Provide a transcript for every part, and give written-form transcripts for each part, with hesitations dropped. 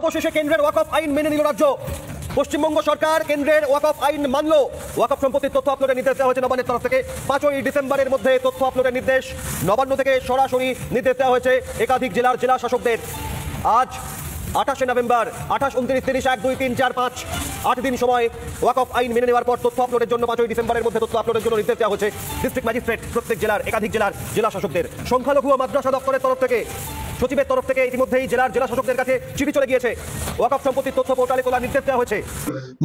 অবশেষে কেন্দ্রের ওয়াকফ আইন মেনে নিল রাজ্য। পশ্চিমবঙ্গ সরকার কেন্দ্রের ওয়াকফ আইন মানল। ওয়াকফ সম্পত্তির তথ্য আপলোডের নির্দেশ দেওয়া হয়েছে নবান্নের তরফ থেকে। 5ই ডিসেম্বরের মধ্যে তথ্য আপলোডের নির্দেশ নবান্ন থেকে সরাসরি নির্দেশ দেওয়া হয়েছে একাধিক জেলার জেলা শাসকদের। আজ 28শে নভেম্বর, 28, 29, 30, 1, 2, 3, 4, 5 8 দিন সময় ওয়াকফ আইন মেনে নেওয়ার পর তথ্য আপলোডের জন্য 5ই ডিসেম্বরের মধ্যে তথ্য আপলোডের জন্য নির্দেশ দেওয়া হয়েছে ডিস্ট্রিক্ট ম্যাজিস্ট্রেট, প্রত্যেক জেলার একাধিক জেলার জেলা শাসকদের। সংখ্যালঘু ও মাদ্রাসা দপ্তরের তরফ থেকে, সচিবের তরফ থেকে ইতিমধ্যেই জেলার জেলা শাসকদের কাছে চিঠি চলে গিয়েছে। ওয়াকফ সম্পত্তির তথ্য পোর্টালে তোলার নির্দেশ দেওয়া হয়েছে।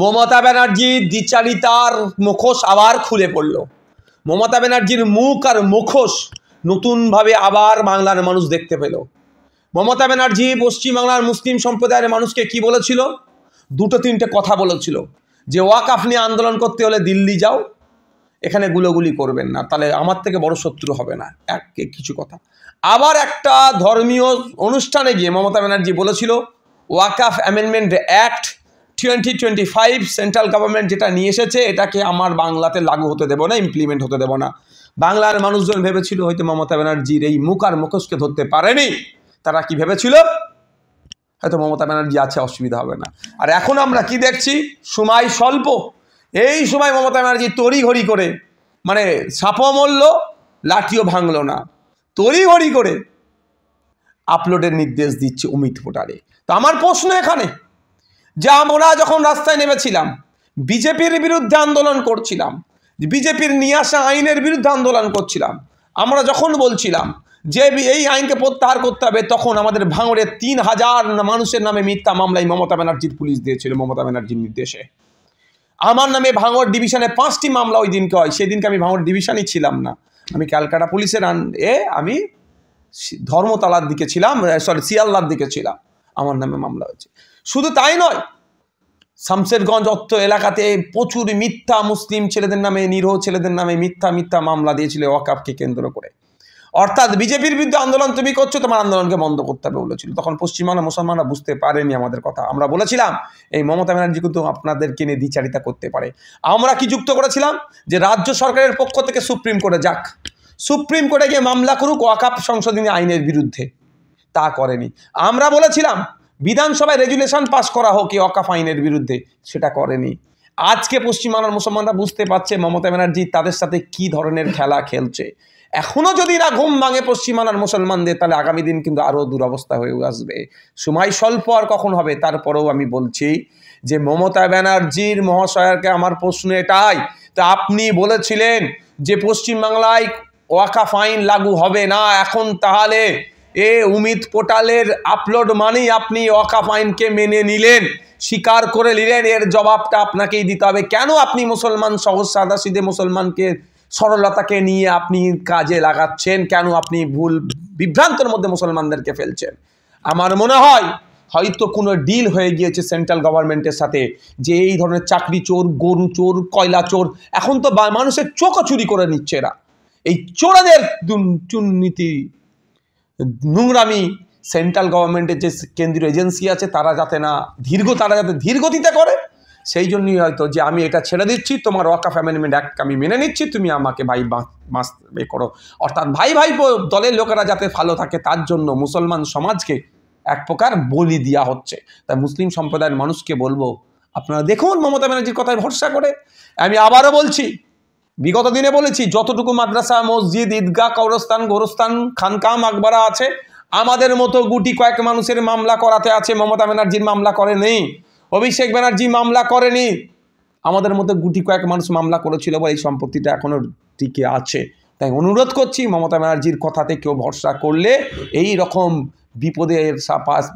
মমতা ব্যানার্জির দ্বিচারিতার মুখোশ আবার খুলে পড়ল। মমতা ব্যানার্জির মুখ আর মুখোশ নতুনভাবে আবার বাংলার মানুষ দেখতে পেল। মমতা ব্যানার্জি পশ্চিমবাংলার মুসলিম সম্প্রদায়ের মানুষকে কি বলেছিল? 2-3টে কথা বলেছিল যে ওয়াকফ নিয়ে আন্দোলন করতে হলে দিল্লি যাও, এখানে গুলোগুলি করবেন না, তাহলে আমার থেকে বড় শত্রু হবে না, কিছু কথা। আবার একটা ধর্মীয় অনুষ্ঠানে গিয়ে মমতা ব্যানার্জি বলেছিল ওয়াকফ অ্যামেন্ডমেন্ট অ্যাক্ট 2025 সেন্ট্রাল গভর্নমেন্ট যেটা নিয়ে এসেছে এটাকে আমার বাংলাতে লাগু হতে দেবো না, ইমপ্লিমেন্ট হতে দেবো না। বাংলার মানুষজন ভেবেছিল হয়তো মমতা ব্যানার্জির এই মুখ আর মুখোশকে ধরতে পারেনি। তারা কি ভেবেছিল? হয়তো মমতা ব্যানার্জি আছে, অসুবিধা হবে না। আর এখন আমরা কি দেখছি? সময় স্বল্প, এই সময় মমতা ব্যানার্জি তড়িঘড়ি করে, মানে সাপও মরল লাঠিও ভাঙলো না, তড়িঘড়ি করে আপলোডের নির্দেশ দিচ্ছে অমিত পোর্টালে। তো আমার প্রশ্ন এখানে যে আমরা যখন রাস্তায় নেমেছিলাম, বিজেপির বিরুদ্ধে আন্দোলন করছিলাম, বিজেপির নিয়ে আসা আইনের বিরুদ্ধে আন্দোলন করছিলাম, আমরা যখন বলছিলাম যে এই আইনকে প্রত্যাহার করতে হবে, তখন আমাদের ভাঙড়ে 3000 মানুষের নামে মিথ্যা মামলায় মমতা ব্যানার্জির পুলিশ দিয়েছিল মমতা ব্যানার্জির নির্দেশে। আমার নামে ভাঙড় ডিভিশনে 5টি মামলা ওই দিনকে হয়। সেদিনকে আমি ভাঙড় ডিভিশনই ছিলাম না, আমি ক্যালকাটা পুলিশের আমি ধর্মতলার দিকে ছিলাম, শিয়ালদার দিকে ছিলাম, আমার নামে মামলা হয়েছে। শুধু তাই নয়, শামশেরগঞ্জ অত্ত এলাকাতে প্রচুর মিথ্যা মুসলিম ছেলেদের নামে, নিরীহ ছেলেদের নামে মিথ্যা মামলা দিয়েছিল ওয়াকফকে কেন্দ্র করে। অর্থাৎ বিজেপির বিরুদ্ধে আন্দোলন তুমি করছো, তোমার আন্দোলনকে বন্ধ করতে হবে বলেছিল। তখন পশ্চিমবাংলা মুসলমানরা বুঝতে পারেনি আমাদের কথা। আমরা বলেছিলাম এই মমতা ব্যানার্জি কিন্তু আপনাদেরকে নিয়ে দ্বিচারিতা করতে পারে। আমরা কি যুক্ত করেছিলাম যে রাজ্য সরকারের পক্ষ থেকে সুপ্রিম কোর্টে যাক, সুপ্রিম কোর্টে গিয়ে মামলা করুক ওয়াকফ সংশোধনী আইনের বিরুদ্ধে। তা করেনি। আমরা বলেছিলাম বিধানসভায় রেজুলেশন পাস করা হোক এই ওয়াকফ আইনের বিরুদ্ধে, সেটা করেনি। আজকে পশ্চিমবাংলার মুসলমানরা বুঝতে পারছে মমতা ব্যানার্জি তাদের সাথে কি ধরনের খেলা খেলছে। এখনো যদি না ঘুম ভাঙে পশ্চিমবাংলার মুসলমানদের, তাহলে আগামী দিন কিন্তু আরও দুরবস্থা হয়ে আসবে। সময় স্বল্প আর কখন হবে। তারপরেও আমি বলছি যে মমতা ব্যানার্জির মহাশয়কে আমার প্রশ্ন এটাই, তো আপনি বলেছিলেন যে পশ্চিমবাংলায় ওয়াকফ আইন লাগু হবে না, এখন তাহলে অমিত পোর্টালের আপলোড মানেই আপনি ওয়াকফ আইনকে মেনে নিলেন, স্বীকার করে নিলেন। এর জবাবটা আপনাকেই দিতে হবে। কেন আপনি মুসলমান সহজ সাদাসিধে মুসলমানকে সরলতাকে নিয়ে আপনি কাজে লাগাচ্ছেন? কেন আপনি ভুল বিভ্রান্তের মধ্যে মুসলমানদেরকে ফেলছেন? আমার মনে হয় হয়তো কোনো ডিল হয়ে গিয়েছে সেন্ট্রাল গভর্নমেন্টের সাথে, যে এই ধরনের চাকরি চোর, গরু চোর, কয়লা চোর, এখন তো মানুষের চোখও চুরি করে নিচ্ছে এরা। এই চোরাদের দুর্নীতি, নোংরামি সেন্ট্রাল গভর্নমেন্টের যে কেন্দ্রীয় এজেন্সি আছে তারা যাতে ধীরগতিতে করে, সেই জন্যই হয়তো যে আমি এটা ছেড়ে দিচ্ছি, তোমার ওয়াকফ অ্যামেন্ডমেন্ট অ্যাক্ট আমি মেনে নিচ্ছি, তুমি আমাকে করো। অর্থাৎ ভাই দলের লোকেরা যাতে ভালো থাকে তার জন্য মুসলমান সমাজকে এক প্রকার বলি দেওয়া হচ্ছে। তাই মুসলিম সম্প্রদায়ের মানুষকে বলবো, আপনারা দেখুন মমতা ব্যানার্জির কথায় ভরসা করে। আমি আবারও বলছি, বিগত দিনে বলেছি, যতটুকু মাদ্রাসা, মসজিদ, ঈদগাহ, কবরস্থান, গোরস্থান, খানকা, মাকবারা আছে, আমাদের মতো গুটি কয়েক মানুষের মামলা করাতে আছে। মমতা ব্যানার্জির মামলা করেনি, অভিষেক ব্যানার্জি মামলা করেনি, আমাদের মতো গুটি কয়েক মানুষ মামলা করেছিল বলে এই সম্পত্তিটা এখনো টিকে আছে। তাই অনুরোধ করছি, মমতা ব্যানার্জির কথাতে কেউ ভরসা করলে এই রকম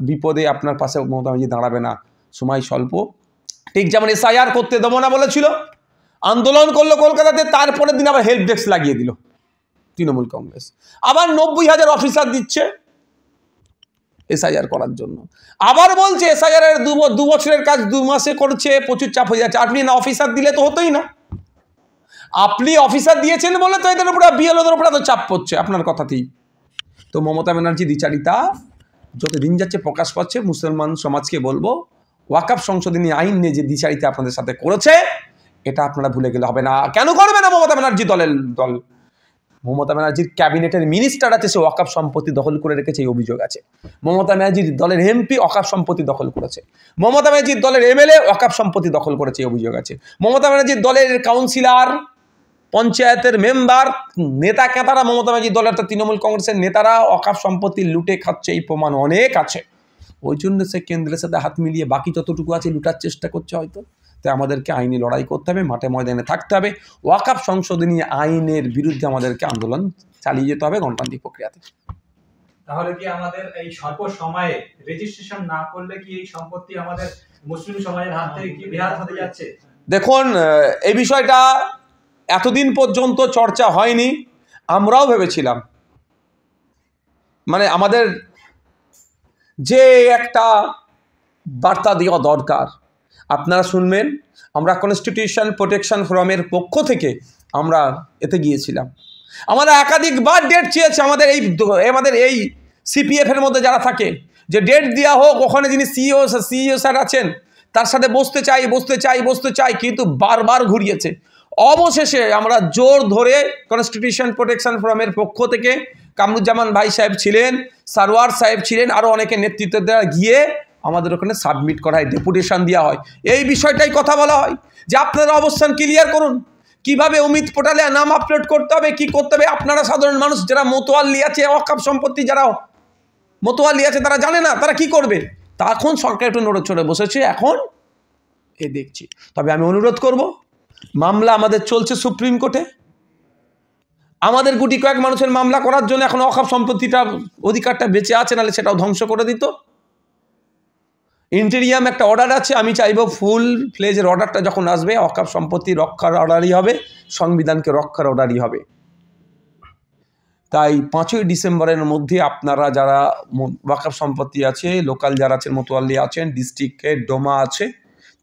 বিপদে আপনার পাশে মমতা ব্যানার্জি দাঁড়াবে না। সময় স্বল্প। ঠিক যেমন SIR করতে দেবো না বলেছিল, আন্দোলন করলো কলকাতাতে, তারপরের দিন আবার হেল্প ডেস্ক লাগিয়ে দিল তৃণমূল কংগ্রেস। আবার 90,000 অফিসার দিচ্ছে SIR করার জন্য। আবার বলছে SIR এর 2 বছরের কাজ 2 মাসে করছে, প্রচুর চাপ হয়ে যাচ্ছে। আপনি না অফিসার দিলে তো হতোই না, আপনি অফিসার দিয়েছেন বলে তো এদের উপরে BLOদের উপরে তো চাপ পড়ছে আপনার কথাতেই। তো মমতা ব্যানার্জি দ্বিচারিতা যত দিন যাচ্ছে প্রকাশ পাচ্ছে। মুসলমান সমাজকে বলবো, ওয়াকফ সংশোধনী আইন নিয়ে যে দ্বিচারিতা আপনাদের সাথে করেছে, এটা আপনারা ভুলে গেলে হবে না। কেন করবে না মমতা ব্যানার্জি দল? মমতা ব্যানার্জির ক্যাবিনেটের মিনিস্টার আছে, সে ওয়াকফ সম্পত্তি দখল করে রেখেছে, এই অভিযোগ আছে। মমতা ব্যানার্জির দলের এমপি ওয়াকফ সম্পত্তি দখল করেছে। মমতা ব্যানার্জির দলের এমএলএ ওয়াকফ সম্পত্তি দখল করেছে, এই অভিযোগ আছে। মমতা ব্যানার্জির দলের কাউন্সিলর, পঞ্চায়েতের মেম্বার, নেতা কেতারা, মমতা ব্যানার্জির দলের তৃণমূল কংগ্রেসের নেতারা ওয়াকফ সম্পত্তি লুটে খাচ্ছে, এই প্রমাণ অনেক আছে। ওই জন্য সে কেন্দ্রের সাথে হাত মিলিয়ে বাকি যতটুকু আছে লুটার চেষ্টা করছে হয়তো। তাই আমাদেরকে আইনি লড়াই করতে হবে, মাঠে ময়দানে থাকতে হবে, ওয়াকফ সংশোধনী আইনের বিরুদ্ধে আমাদেরকে আন্দোলন চালিয়ে যেতে হবে গণতান্ত্রিক প্রক্রিয়াতে। তাহলে কি আমাদের এই স্বল্প সময়ে রেজিস্ট্রেশন না করলে কি এই সম্পত্তি আমাদের মুসলিম সমাজের হাত থেকে কি বিহার হতে যাচ্ছে? দেখুন, এই বিষয়টা এতদিন পর্যন্ত চর্চা হয়নি। আমরাও ভেবেছিলাম মানে আমাদের যে একটা বার্তা দেওয়া দরকার, আপনারা শুনবেন, আমরা কনস্টিটিউশন প্রোটেকশন ফোরামের পক্ষ থেকে আমরা এতে গিয়েছিলাম। আমরা একাধিকবার ডেট চেয়েছি আমাদের এই সিপিএফের মধ্যে যারা থাকে, যে ডেট দেওয়া হোক, ওখানে যিনি সিইও স্যার আছেন তার সাথে বসতে চাই, কিন্তু বারবার ঘুরিয়েছে। অবশেষে আমরা জোর ধরে কনস্টিটিউশন প্রোটেকশন ফোরামের পক্ষ থেকে কামরুজ্জামান ভাই সাহেব ছিলেন, সারওয়ার সাহেব ছিলেন, আরও অনেকে নেতৃত্ব দেওয়া গিয়ে আমাদের ওখানে সাবমিট করা হয়, ডেপুটেশন দেওয়া হয়। এই বিষয়টাই কথা বলা হয় যে আপনারা অবস্থান ক্লিয়ার করুন, কিভাবে অমিত পোর্টালে নাম আপলোড করতে হবে, কি করতে হবে। আপনারা সাধারণ মানুষ যারা মোতোয়াল্লি আছে, ওয়াকফ সম্পত্তি যারা মোতোয়াল্লি আছে তারা জানে না, তারা কি করবে। তখন সরকার একটু নড়ে বসেছে, এখন এ দেখছি। তবে আমি অনুরোধ করব, মামলা আমাদের চলছে সুপ্রিম কোর্টে, আমাদের গুটি কয়েক মানুষের মামলা করার জন্য এখন ওয়াকফ সম্পত্তিটা অধিকারটা বেঁচে আছে, নাহলে সেটাও ধ্বংস করে দিত। ইন্টেরিয়াম একটা অর্ডার আছে, আমি চাইব ফুল ফ্লেজের অর্ডারটা যখন আসবে ওয়াকফ সম্পত্তি রক্ষার অর্ডারই হবে, সংবিধানকে রক্ষার অর্ডারই হবে। তাই 5ই ডিসেম্বরের মধ্যে আপনারা যারা ওয়াকফ সম্পত্তি আছে, লোকাল যারা আছেন, মোতোয়াল্লি আছেন, ডিস্ট্রিক্টের ডোমা আছে,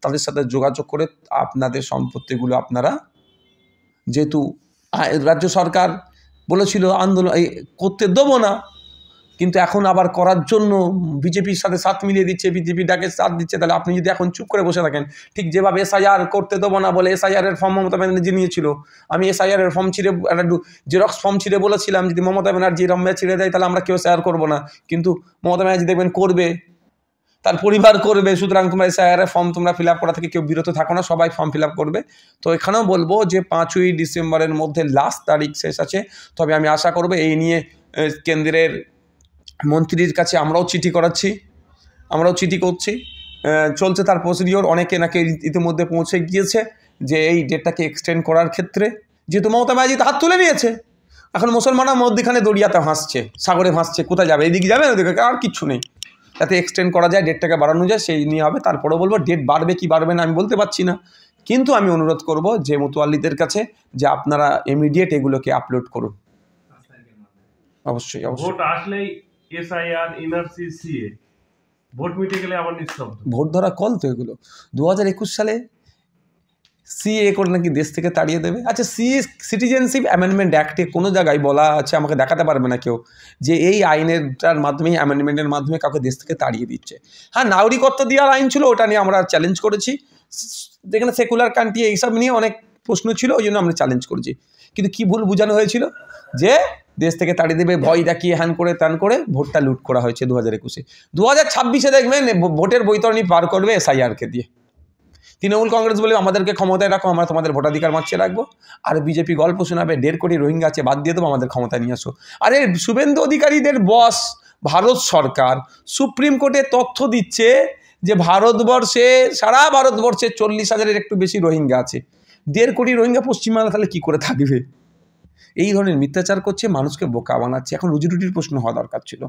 তাদের সাথে যোগাযোগ করে আপনাদের সম্পত্তিগুলো আপনারা, যেহেতু রাজ্য সরকার বলেছিল আন্দোলন করতে দেবো না, কিন্তু এখন আবার করার জন্য বিজেপির সাথে সাথ মিলিয়ে দিচ্ছে, বিজেপি ডাকে সাথ দিচ্ছে। তাহলে আপনি যদি এখন চুপ করে বসে থাকেন, ঠিক যেভাবে এসআইআর করতে দেবো না বলে এসআইআরের ফর্ম মমতা ব্যানার্জি নিয়েছিল, আমি এসআইআরের ফর্ম ছিঁড়ে একটা জেরক্স ফর্ম ছিঁড়ে বলেছিলাম যদি মমতা ব্যানার্জি রম্যা ছিঁড়ে দেয় তাহলে আমরা কেউ শেয়ার করবো না, কিন্তু মমতা ব্যানার্জি দেখবেন করবে, তার পরিবার করবে। সুতরাং তোমরা এসআইআরের ফর্ম তোমরা ফিল আপ করা থেকে কেউ বিরত থাকো না, সবাই ফর্ম ফিল আপ করবে। তো এখানেও বলবো যে 5ই ডিসেম্বরের মধ্যে লাস্ট তারিখ শেষ আছে। তবে আমি আশা করবো এই নিয়ে কেন্দ্রের মন্ত্রীর কাছে আমরাও চিঠি করছি, চলছে তার প্রসিডিওর। অনেকে নাকি ইতিমধ্যে পৌঁছে গিয়েছে যে এই ডেটটাকে এক্সটেন্ড করার ক্ষেত্রে, যেহেতু মমতা ব্যানার্জি হাত তুলে নিয়েছে, এখন মুসলমানরা মধ্যখানে দরিয়াতে ভাসছে, সাগরে ভাসছে, কোথায় যাবে, এইদিকে যাবে, ওদিকে আর কিচ্ছু নেই। যাতে এক্সটেন্ড করা যায়, ডেটটাকে বাড়ানো যায়, সেই নিয়ে হবে। তারপরেও বলবো ডেট বাড়বে কি বাড়বে না আমি বলতে পারছি না, কিন্তু আমি অনুরোধ করব যে মোতোয়াল্লিদের কাছে যে আপনারা ইমিডিয়েট এগুলোকে আপলোড করুন। অবশ্যই ভোট আসলেই এসআইআর, এনআরসি, সিএ, ভোট মিটে গেলে আবার নিঃশব্দ। ভোট ধরা কল তো এগুলো। 2021 সালে সিএ করে নাকি দেশ থেকে তাড়িয়ে দেবে। আচ্ছা, সিটিজেনশিপ অ্যামেন্ডমেন্ট অ্যাক্টে কোনো জায়গায় বলা আছে, আমাকে দেখাতে পারবে না কেউ, যে এই আইনেরটার মাধ্যমে, অ্যামেন্ডমেন্টের মাধ্যমে কাউকে দেশ থেকে তাড়িয়ে দিচ্ছে। হ্যাঁ, নাগরিকত্ব দেওয়ার আইন ছিল, ওটা নিয়ে আমরা চ্যালেঞ্জ করেছি। যেখানে সেকুলার কান্ট্রি এইসব নিয়ে অনেক প্রশ্ন ছিল, ওই জন্য আমরা চ্যালেঞ্জ করেছি। কিন্তু কি ভুল বোঝানো হয়েছিল যে দেশ থেকে তাড়িয়ে দেবে, ভয় দেখিয়ে হ্যান করে ত্যান করে ভোটটা লুট করা হয়েছে 2021-এ। 2026-এ দেখবেন ভোটের বৈতরণী পার করবে এসআইআরকে দিয়ে। তৃণমূল কংগ্রেস বলে আমাদেরকে ক্ষমতায় রাখো, আমরা তোমাদের ভোটাধিকার বাঁচিয়ে রাখবো। আর বিজেপি গল্প শোনাবে 1.5 কোটি রোহিঙ্গা আছে, বাদ দিয়ে দেবো, আমাদের ক্ষমতায় নিয়ে আসো। আরে শুভেন্দু অধিকারীদের বস ভারত সরকার সুপ্রিম কোর্টে তথ্য দিচ্ছে যে ভারতবর্ষে, সারা ভারতবর্ষে 40,000-এর একটু বেশি রোহিঙ্গা আছে। 1.5 কোটি রোহিঙ্গা পশ্চিমবাংলা তাহলে কী করে থাকবে? এই ধরনের মিথ্যাচার করছে, মানুষকে বোকা বানাচ্ছে। এখন রুজিরুটির প্রশ্ন হওয়া দরকার ছিল।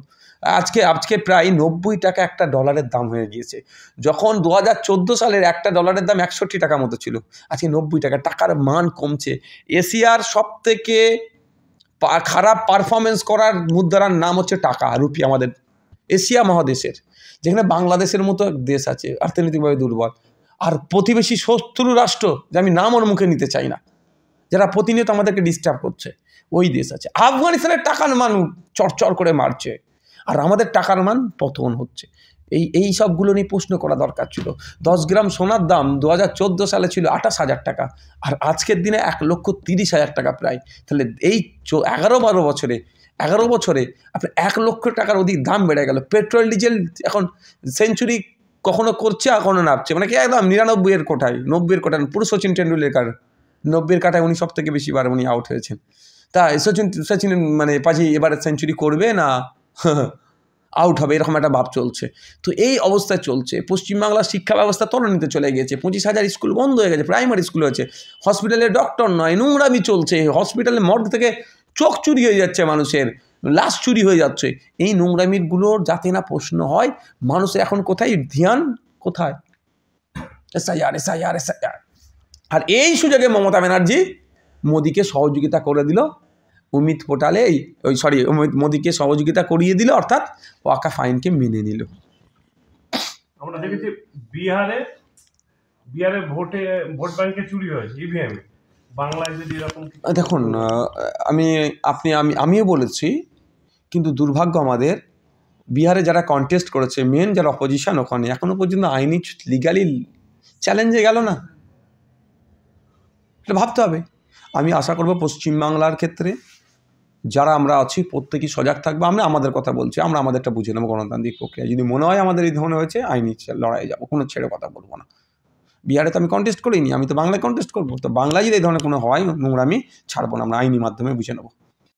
আজকে প্রায় 90 টাকা একটা ডলারের দাম হয়ে গিয়েছে। যখন 2014 সালের একটা ডলারের দাম 61 টাকা মতো ছিল, আজকে 90 টাকা। টাকার মান কমছে। এশিয়ার সবথেকে খারাপ পারফরমেন্স করার মুদ্রার নাম হচ্ছে টাকা, রুপি। আমাদের এশিয়া মহাদেশের, যেখানে বাংলাদেশের মতো দেশ আছে অর্থনৈতিকভাবে দুর্বল, আর প্রতিবেশী শত্রু রাষ্ট্র, যে আমি নাম ওর মুখে নিতে চাই না, যারা প্রতিনিয়ত আমাদেরকে ডিস্টার্ব করছে, ওই দেশ আছে। আফগানিস্তানের টাকার মান চরচর করে মারছে, আর আমাদের টাকার মান পতন হচ্ছে। এই সবগুলো নিয়ে প্রশ্ন করা দরকার ছিল। 10 গ্রাম সোনার দাম 2014 সালে ছিল 28,000 টাকা, আর আজকের দিনে 1,30,000 টাকা প্রায়। তাহলে এই 11 বছরে আপনার 1 লক্ষ টাকার অধিক দাম বেড়ে গেল। পেট্রোল ডিজেল এখন সেঞ্চুরি কখনো করছে আর কখনো নামছে, মানে কি একদম 99-এর কোঠায়, 90-এর কোঠায়। পুরো সচিন টেন্ডুলকার 90-এর কাটায় উনি সব থেকে বেশিবার উনি আউট হয়েছেন। তা সচিন মানে পাজি এবারে সেঞ্চুরি করবে না আউট হবে, এরকম একটা ভাব চলছে। তো এই অবস্থায় চলছে। পশ্চিমবাংলার শিক্ষা ব্যবস্থা তলানিতে চলে গিয়েছে। 25,000 স্কুল বন্ধ হয়ে গেছে, প্রাইমারি স্কুল হয়েছে। হসপিটালে ডক্টর নয়, নোংরামি চলছে। হসপিটালে মর্গ থেকে চোখ চুরি হয়ে যাচ্ছে, মানুষের লাশ চুরি হয়ে যাচ্ছে। এই নোংরামিগুলোর যাতে না প্রশ্ন হয়, মানুষের এখন কোথায় ধ্যান, কোথায় এসআইআর। আর এই সুযোগে মমতা ব্যানার্জি মোদিকে সহযোগিতা করে দিল, অমিত পোর্টালে মোদিকে সহযোগিতা করিয়ে দিল, অর্থাৎ ওয়াকাফ আইনকে মেনে নিল। আমরা দেখেছি বিহারে ভোট ব্যাংকে চুরি হয়েছে, ইভিএম। বাংলায় যদি এরকম দেখুন, আমিও বলেছি, কিন্তু দুর্ভাগ্য আমাদের বিহারে যারা কন্টেস্ট করেছে, মেন যারা অপোজিশন, ওখানে এখনো পর্যন্ত আইনি লিগালি চ্যালেঞ্জে গেল না। এটা ভাবতে হবে। আমি আশা করব পশ্চিমবাংলার ক্ষেত্রে যারা আমরা আছি প্রত্যেকেই সজাগ থাকবো। আমরা আমাদের কথা বলছি, আমরা আমাদেরটা বুঝে নেবো গণতান্ত্রিক প্রক্রিয়া। যদি মনে হয় আমাদের এই ধরনের হয়েছে, আইনি লড়াই যাবো, কোনো ছেড়ে কথা বলবো না। বিহারে তো আমি কন্টেস্ট করিনি, আমি তো বাংলায় কন্টেস্ট করবো। তো বাংলায় যদি এই ধরনের কোনো হয় নোংরামি, ছাড়বো না, আমরা আইনি মাধ্যমে বুঝে নেবো।